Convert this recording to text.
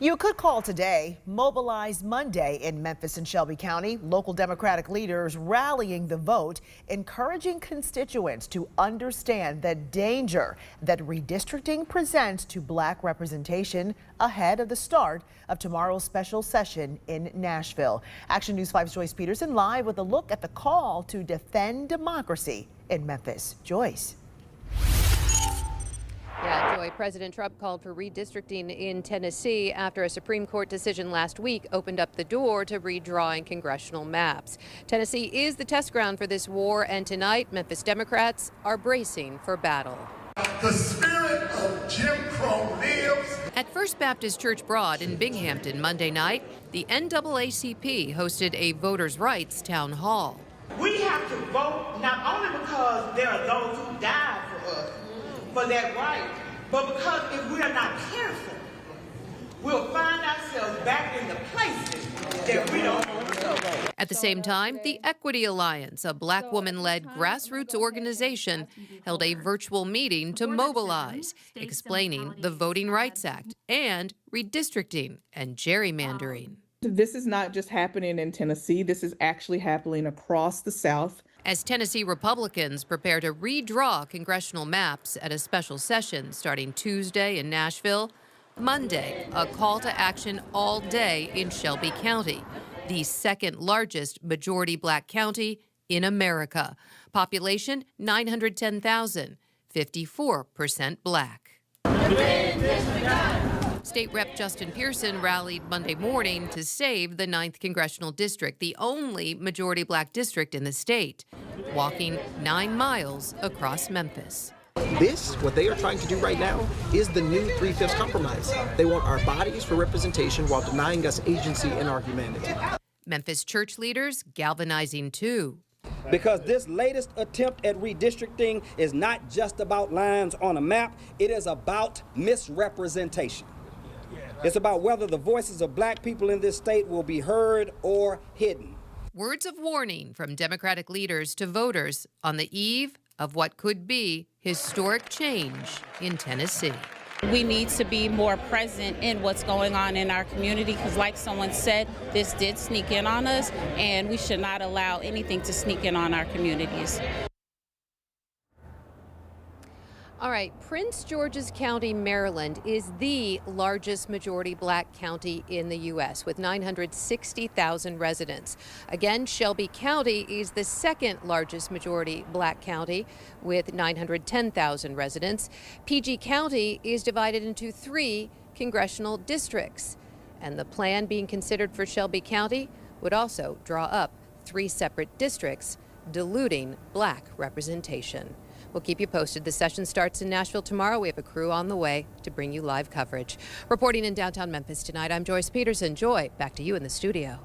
You could call today Mobilize Monday in Memphis and Shelby County. Local Democratic leaders rallying the vote, encouraging constituents to understand the danger that redistricting presents to black representation ahead of the start of tomorrow's special session in Nashville. Action News 5's Joyce Peterson live with a look at the call to defend democracy in Memphis. Joyce. Yeah, Joy, President Trump called for redistricting in Tennessee after a Supreme Court decision last week opened up the door to redrawing congressional maps. Tennessee is the test ground for this war, and tonight Memphis Democrats are bracing for battle. The spirit of Jim Crow lives. At First Baptist Church Broad in Binghamton Monday night, the NAACP hosted a voters' rights town hall. We have to vote not only because there are those who died for us, for that right, but because if we are not careful, we'll find ourselves back in the places that we don't want to go. At the same time, the Equity Alliance, a black woman-led grassroots organization, held a virtual meeting to mobilize, explaining the Voting Rights Act and redistricting and gerrymandering. This is not just happening in Tennessee. This is actually happening across the South. As Tennessee Republicans prepare to redraw congressional maps at a special session starting Tuesday in Nashville, Monday, a call to action all day in Shelby County, the second largest majority black county in America. Population 910,000, 54% black. State Rep Justin Pearson rallied Monday morning to save the 9th Congressional District, the only majority black district in the state, walking 9 miles across Memphis. What they are trying to do right now, is the new 3/5 compromise. They want our bodies for representation while denying us agency in our humanity. Memphis church leaders galvanizing too. Because this latest attempt at redistricting is not just about lines on a map, it is about misrepresentation. It's about whether the voices of black people in this state will be heard or hidden. Words of warning from Democratic leaders to voters on the eve of what could be historic change in Tennessee. We need to be more present in what's going on in our community because, like someone said, this did sneak in on us, and we should not allow anything to sneak in on our communities. All right, Prince George's County, Maryland is the largest majority black county in the U.S. with 960,000 residents. Again, Shelby County is the second largest majority black county with 910,000 residents. PG County is divided into 3 congressional districts. And the plan being considered for Shelby County would also draw up 3 separate districts, diluting black representation. We'll keep you posted. The session starts in Nashville tomorrow. We have a crew on the way to bring you live coverage. Reporting in downtown Memphis tonight, I'm Joyce Peterson. Joy, back to you in the studio.